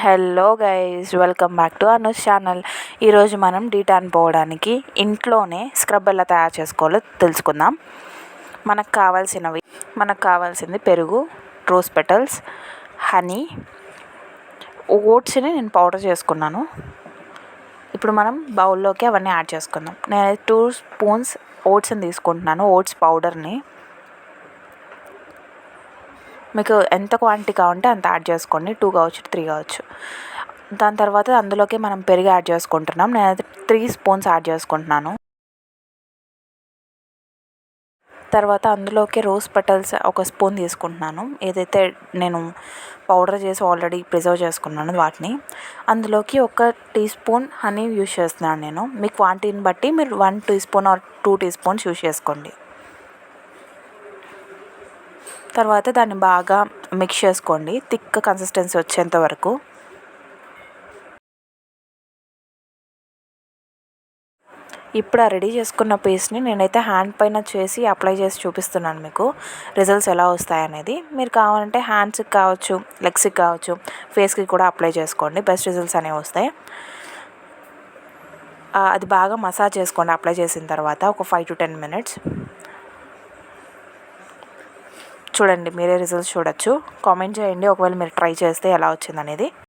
Hello guys, welcome back to అనుస్ channel. ఈరోజు మనం D-Tan పోవడానికి ఇంట్లోనే స్క్రబ్ ఎలా తయారు చేసుకోవాలో తెలుసుకుందాం. మనకు కావాల్సింది పెరుగు, రోజ్ పెటల్స్, హనీ, ఓట్స్ని నేను పౌడర్ చేసుకున్నాను. ఇప్పుడు మనం బౌల్లోకి అవన్నీ యాడ్ చేసుకుందాం. నేను 2 స్పూన్స్ ఓట్స్ని తీసుకుంటున్నాను, ఓట్స్ పౌడర్ని. మీకు ఎంత క్వాంటిటీ కావాలంటే అంత యాడ్ చేసుకోండి, 2 కావచ్చు 3 కావచ్చు. దాని తర్వాత అందులోకి మనం పెరుగు యాడ్ చేసుకుంటున్నాం. నేనైతే 3 స్పూన్స్ యాడ్ చేసుకుంటున్నాను. తర్వాత అందులోకి రోజ్ పెటల్స్ 1 స్పూన్ తీసుకుంటున్నాను, ఏదైతే నేను పౌడర్ చేసి ఆల్రెడీ ప్రిజర్వ్ చేసుకున్నాను వాటిని. అందులోకి 1 టీ స్పూన్ హనీ యూజ్ చేస్తున్నాను నేను. మీ క్వాంటిటీని బట్టి మీరు 1 teaspoon or 2 teaspoons use చేసుకోండి. తర్వాత దాన్ని బాగా మిక్స్ చేసుకోండి, థిక్ కన్సిస్టెన్సీ వచ్చేంత వరకు. ఇప్పుడు ఆ రెడీ చేసుకున్న పేస్ట్ని నేనైతే హ్యాండ్ పైన చేసి అప్లై చేసి చూపిస్తున్నాను మీకు రిజల్ట్స్ ఎలా వస్తాయనేది. మీరు కావాలంటే హ్యాండ్స్కి కావచ్చు, లెగ్స్కి కావచ్చు, ఫేస్కి కూడా అప్లై చేసుకోండి, బెస్ట్ రిజల్ట్స్ అనేవి వస్తాయి. అది బాగా మసాజ్ చేసుకోండి అప్లై చేసిన తర్వాత ఒక 5 to 10 minutes. చూడండి, మీరే రిజల్ట్స్ చూడొచ్చు. కామెంట్ చేయండి ఒకవేళ మీరు ట్రై చేస్తే ఎలా వచ్చిందనేది.